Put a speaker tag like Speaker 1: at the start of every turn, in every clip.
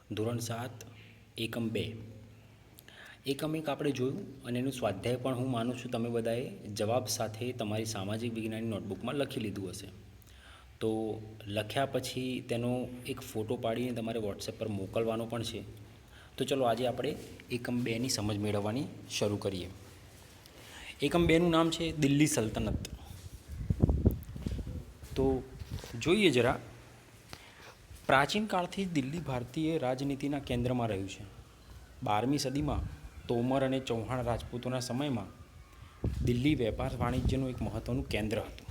Speaker 1: ધોરણ 7 એકમ 2 એકમ 1 આપણે જોયું અને એનું સ્વાધ્યાય પણ હું માનું છું તમે બધાએ જવાબ સાથે તમારી સામાજિક વિજ્ઞાનની નોટબુકમાં લખી લીધું હશે. તો લખ્યા પછી તેનો એક ફોટો પાડીને તમારે વોટ્સએપ પર મોકલવાનો પણ છે. તો ચલો આજે આપણે એકમ 2ની સમજ મેળવવાની શરૂ કરીએ. એકમ 2નું નામ છે દિલ્હી સલ્તનત. તો જોઈએ જરા. પ્રાચીન કાળથી દિલ્હી ભારતીય રાજનીતિના કેન્દ્રમાં રહ્યું છે. 12મી સદીમાં તોમર અને ચૌહાણ રાજપૂતોના સમયમાં દિલ્હી વેપાર વાણિજ્યનું એક મહત્ત્વનું કેન્દ્ર હતું.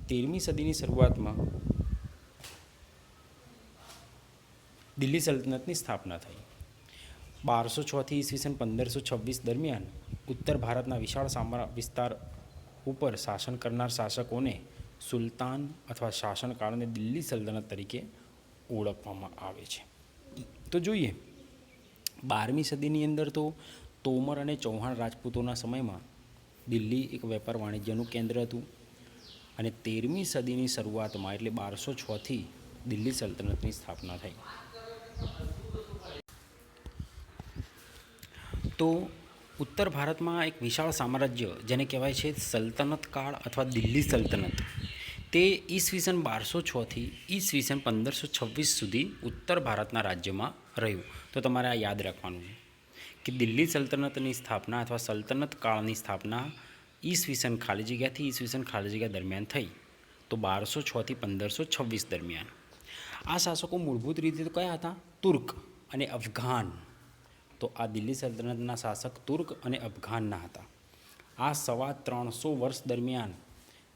Speaker 1: 13મી સદીની શરૂઆતમાં દિલ્હી સલ્તનતની સ્થાપના થઈ. 1206થી ઈસવીસન 1526 દરમિયાન ઉત્તર ભારતના વિશાળ વિસ્તાર ઉપર શાસન કરનાર શાસકોને સુલતાન અથવા શાસનકાળને દિલ્હી સલ્તનત તરીકે ઓળખવામાં આવે છે. તો જોઈએ 12મી સદીની અંદર તો તોમર અને ચૌહાણ રાજપૂતોના સમયમાં દિલ્હી એક વેપાર વાણિજ્યનું કેન્દ્ર હતું અને 13મી સદીની શરૂઆતમાં એટલે 1206થી દિલ્હી સલ્તનતની સ્થાપના થઈ. તો ઉત્તર ભારતમાં એક વિશાળ સામ્રાજ્ય જેને કહેવાય છે સલ્તનત કાળ અથવા દિલ્હી સલ્તનત, તે ઈસવીસન 1206થી ઈસવીસન 1526 સુધી ઉત્તર ભારતના રાજ્યમાં રહ્યું. તો તમારે આ યાદ રાખવાનું છે કે દિલ્હી સલ્તનતની સ્થાપના અથવા સલ્તનત કાળની સ્થાપના ઈસવીસન ખાલી જગ્યાથી ઈસવીસન ખાલી જગ્યા દરમિયાન થઈ. તો 1206થી 1526 દરમિયાન આ શાસકો મૂળભૂત રીતે તો કયા હતા? તુર્ક અને અફઘાન. તો આ દિલ્હી સલ્તનતના શાસક તુર્ક અને અફઘાનના હતા. આ 350 વર્ષ દરમિયાન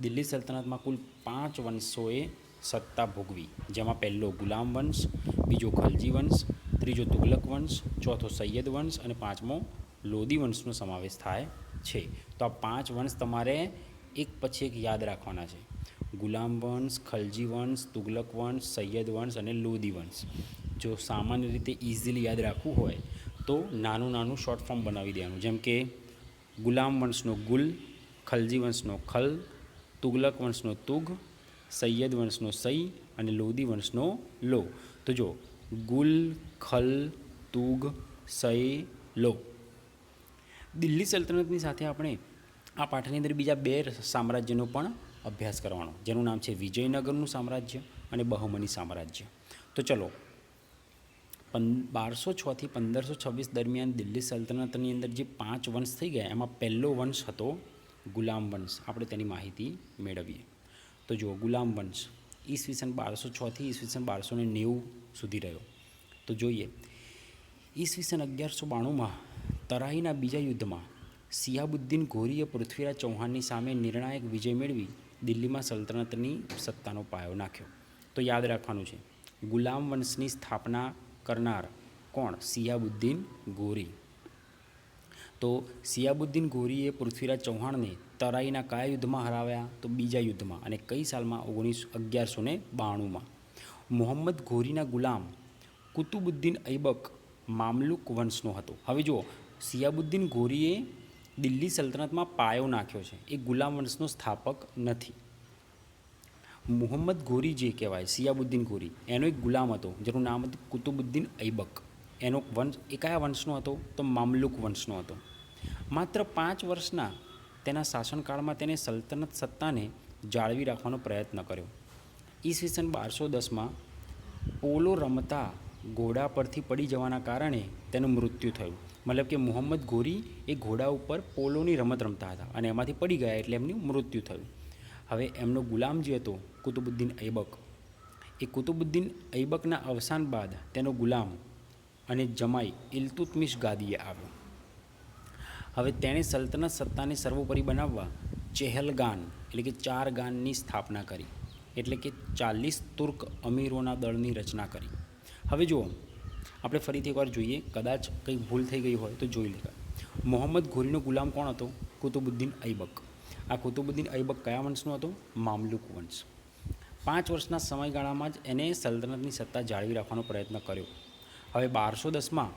Speaker 1: દિલ્હી સલ્તનતમાં કુલ 5 વંશોએ સત્તા ભોગવી, જેમાં પહેલો ગુલામ વંશ, બીજો ખલજી વંશ, ત્રીજો તુગલક વંશ, ચોથો સૈયદ વંશ અને પાંચમો લોદી વંશનો સમાવેશ થાય છે. તો આ 5 વંશ તમારે એક પછી એક યાદ રાખવાના છે. ગુલામ વંશ, ખલજી વંશ, તુગલક વંશ, સૈયદ વંશ અને લોદી વંશ. જો સામાન્ય રીતે ઇઝીલી યાદ રાખવું હોય તો નાનું નાનું શોર્ટ ફોર્મ બનાવી દેવાનું, જેમ કે ગુલામ વંશનો ગુલ, ખલજી વંશનો ખલ, તુગલક વંશનો તુગ, સૈયદ વંશનો સૈ અને લોદી વંશનો લો. તો જો ગુલ, ખલ, તુગ, સૈ, લો. દિલ્હી સલ્તનતની સાથે આપણે આ પાઠની અંદર બીજા 2 સામ્રાજ્યનો પણ અભ્યાસ કરવાનો, જેનું નામ છે વિજયનગરનું સામ્રાજ્ય અને બહમની સામ્રાજ્ય. તો ચલો 1206થી 1526 દરમિયાન દિલ્હી સલ્તનતની અંદર જે 5 વંશ થઈ ગયા એમાં પહેલો વંશ હતો ગુલામ વંશ. આપણે તેની માહિતી મેળવીએ. તો જુઓ, ગુલામ વંશ ઈસવીસન 1206થી ઈસવીસન 1290 સુધી રહ્યો. તો જોઈએ, ઈસવીસન 1192માં તરાઈના બીજા યુદ્ધમાં સિયાબુદ્દીન ઘોરીએ પૃથ્વીરાજ ચૌહાણની સામે નિર્ણાયક વિજય મેળવી દિલ્હીમાં સલ્તનતની સત્તાનો પાયો નાખ્યો. તો યાદ રાખવાનું છે, ગુલામ વંશની સ્થાપના કરનાર કોણ? સિયાબુદ્દીન ઘોરી. તો સિયાબુદ્દીન ઘોરીએ પૃથ્વીરાજ ચૌહાણને તરાઈના કયા યુદ્ધમાં હરાવ્યા? તો બીજા યુદ્ધમાં. અને કઈ સાલમાં? 1192માં. મોહમ્મદ ઘોરીના ગુલામ કુતુબુદ્દીન ઐબક મામલુક વંશનો હતો. હવે જુઓ, સિયાબુદ્દીન ઘોરીએ દિલ્હી સલ્તનતમાં પાયો નાખ્યો છે, એ ગુલામ વંશનો સ્થાપક નથી. મુહમ્મદ ઘોરી જે કહેવાય, સિયાબુદ્દીન ઘોરી, એનો એક ગુલામ હતો જેનું નામ હતું કુતુબુદ્દીન ઐબક. એનો વંશ એ કયા વંશનો હતો? તો મામલુક વંશનો હતો. માત્ર 5 વર્ષના તેના શાસનકાળમાં તેને સલ્તનત સત્તાને જાળવી રાખવાનો પ્રયત્ન કર્યો. ઈસવીસન 1210માં પોલો રમતા ઘોડા પરથી પડી જવાના કારણે તેનું મૃત્યુ થયું. મતલબ કે મુહમ્મદ ઘોરી એ ઘોડા ઉપર પોલોની રમત રમતા હતા અને એમાંથી પડી ગયા એટલે એમનું મૃત્યુ થયું. હવે એમનો ગુલામ જે હતો કુતુબુદ્દીન ઐબક, એ કુતુબુદ્દીન ઐબકના અવસાન બાદ તેનો ગુલામ અને જમાઈ ઇલ્તુત્મિશ ગાદીએ આવ્યો. હવે તેણે સલ્તનત સત્તાને સર્વોપરી બનાવવા ચેહલગાન એટલે કે 4 ગાનની સ્થાપના કરી, એટલે કે 40 તુર્ક અમીરોના દળની રચના કરી. હવે જુઓ, આપણે ફરીથી એકવાર જોઈએ, કદાચ કંઈ ભૂલ થઈ ગઈ હોય તો જોઈ લેવા. મોહમ્મદ ઘોરીનો ગુલામ કોણ હતો? કુતુબુદ્દીન ઐબક. આ કુતુબુદ્દીન ઐબક કયા વંશનો હતો? મામલુક વંશ. 5 વર્ષના સમયગાળામાં જ એને સલ્તનતની સત્તા જાળવી રાખવાનો પ્રયત્ન કર્યો. હવે 1210માં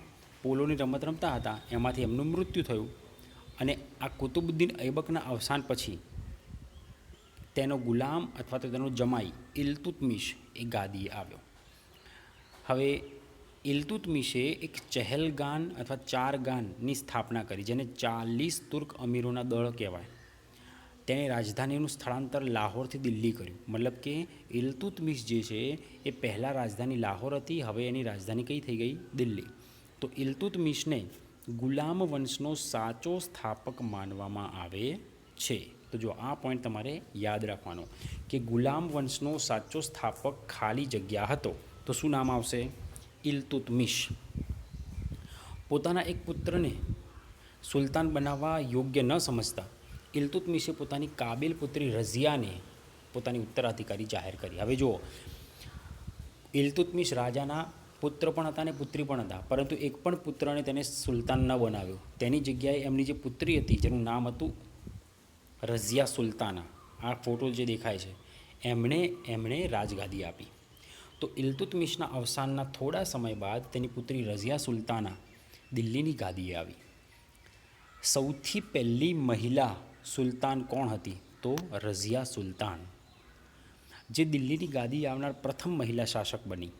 Speaker 1: પોલોની રમત રમતા હતા, એમાંથી એમનું મૃત્યુ થયું અને આ કુતુબુદ્દીન ઐબકના અવસાન પછી તેનો ગુલામ અથવા તો તેનો જમાઈ ઇલ્તુત્મિશ એ ગાદીએ આવ્યો. હવે ઇલ્તુત્મિશે એક ચહેલગાન અથવા ચારગાનની સ્થાપના કરી, જેને 40 તુર્ક અમીરોના દળ કહેવાય. તેણે રાજધાનીનું સ્થળાંતર લાહોરથી દિલ્હી કર્યું. મતલબ કે ઇલ્તુત્મિશ જે છે એ પહેલાં રાજધાની લાહોર હતી, હવે એની રાજધાની કઈ થઈ ગઈ? દિલ્હી. તો ઇલ્તુત્મિશને ગુલામ વંશનો સાચો સ્થાપક માનવામાં આવે છે. તો જો આ પોઈન્ટ તમારે યાદ રાખવાનો કે ગુલામ વંશનો સાચો સ્થાપક ખાલી જગ્યા હતો, તો શું નામ આવશે? ઇલ્તુત્મિશ. પોતાના એક પુત્રને સુલતાન બનાવવા યોગ્ય ન સમજતા ઇલ્તુત્મિશે પોતાની કાબિલ પુત્રી રઝિયાને પોતાની ઉત્તરાધિકારી જાહેર કરી. હવે જુઓ, ઇલ્તુત્મિશ રાજાના પુત્ર પણ હતા અને પુત્રી પણ હતા, પરંતુ એક પણ પુત્રને તેને સુલતાન ન બનાવ્યો. તેની જગ્યાએ એમની જે પુત્રી હતી, જેનું નામ હતું રઝિયા સુલતાના, આ ફોટો જે દેખાય છે, એમણે રાજગાદી આપી. તો ઇલ્તુત્મિશના અવસાનના થોડા સમય બાદ તેની પુત્રી રઝિયા સુલતાના દિલ્હીની ગાદીએ આવી. સૌથી પહેલી મહિલા સુલતાન કોણ હતી? તો રઝિયા સુલતાન, જે દિલ્હીની ગાદી આવનાર પ્રથમ મહિલા શાસક બની.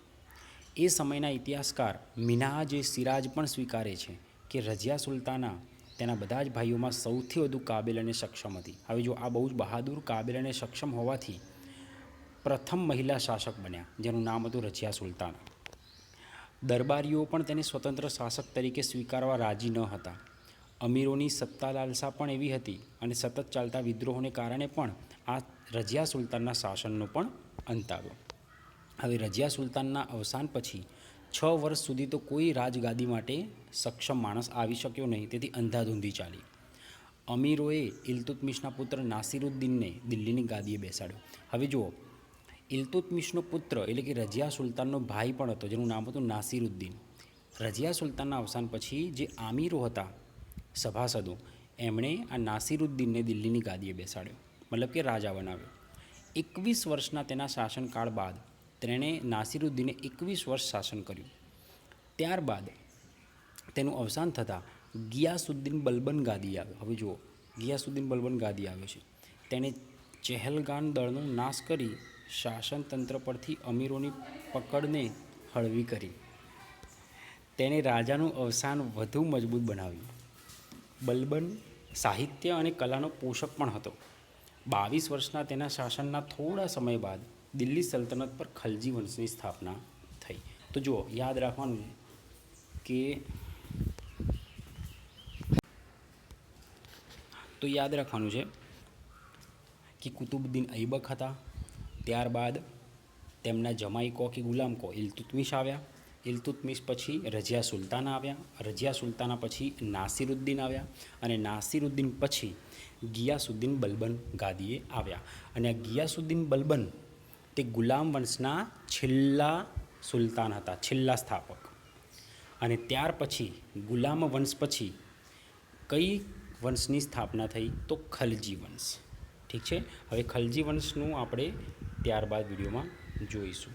Speaker 1: એ સમયના ઇતિહાસકાર મિન્હાજ સિરાજ પણ સ્વીકારે છે કે રઝિયા સુલતાના તેના બધા જ ભાઈઓમાં સૌથી વધુ કાબિલ અને સક્ષમ હતી. હવે જો આ બહુ જ બહાદુર, કાબિલ અને સક્ષમ હોવાથી પ્રથમ મહિલા શાસક બન્યા, જેનું નામ હતું રઝિયા સુલતાના. દરબારીઓ પણ તેને સ્વતંત્ર શાસક તરીકે સ્વીકારવા રાજી ન હતા. અમીરોની સત્તા લાલસા પણ એવી હતી અને સતત ચાલતા વિદ્રોહોને કારણે પણ આ રઝિયા સુલતાનના શાસનનો પણ અંત આવ્યો. હવે રઝિયા સુલતાનના અવસાન પછી 6 વર્ષ સુધી તો કોઈ રાજગાદી માટે સક્ષમ માણસ આવી શક્યો નહીં, તેથી અંધાધૂંધી ચાલી. અમીરોએ ઇલ્તુત્મિશના પુત્ર નાસિરુદ્દીનને દિલ્હીની ગાદીએ બેસાડ્યો. હવે જુઓ, ઇલ્તુત્મિશનો પુત્ર એટલે કે રઝિયા સુલતાનનો ભાઈ પણ હતો, જેનું નામ હતું નાસિરુદ્દીન. રઝિયા સુલતાનના અવસાન પછી જે આમીરો હતા, સભાસદો, એમણે આ નાસિરુદ્દીનને દિલ્હીની ગાદીએ બેસાડ્યો, મતલબ કે રાજા બનાવ્યો. 21 વર્ષના તેના શાસનકાળ બાદ તેણે નાસિરુદ્દીને 21 વર્ષ શાસન કર્યું. ત્યારબાદ તેનું અવસાન થતાં ગિયાસુદ્દીન બલબન ગાદી આવ્યો. હવે જુઓ, ગિયાસુદ્દીન બલબન ગાદી આવ્યો છે. તેણે ચહેલગાન દળનો નાશ કરી શાસનતંત્ર પરથી અમીરોની પકડને હળવી કરી. તેણે રાજાનું અવસાન વધુ મજબૂત બનાવ્યું. બલબન સાહિત્ય અને કલાનો પોષક પણ હતો. 22 વર્ષના તેના શાસનના થોડા સમય બાદ દિલ્હી સલ્તનત પર ખલજી વંશની સ્થાપના થઈ. તો જુઓ, યાદ રાખવાનું છે કે કુતુબુદ્દીન ઐબક હતા. ત્યારબાદ તેમના જમાઈ કો કે ગુલામ કો ઇલ્તુત્મિશ આવ્યા. ઇલ્તુત્મિશ પછી રઝિયા સુલતાન આવ્યા. રઝિયા સુલતાના પછી નાસિરુદ્દીન આવ્યા અને નાસિરુદ્દીન પછી ગિયાસુદ્દીન બલબન ગાદીએ આવ્યા. અને આ ગિયાસુદ્દીન બલબન તે ગુલામ વંશના છેલ્લા સુલતાન હતા, છેલ્લા સ્થાપક. અને ત્યાર પછી ગુલામ વંશ પછી કઈ વંશની સ્થાપના થઈ? તો ખલજી વંશ. ઠીક છે, હવે ખલજી વંશનું આપણે ત્યારબાદ વિડીયોમાં જોઈશું.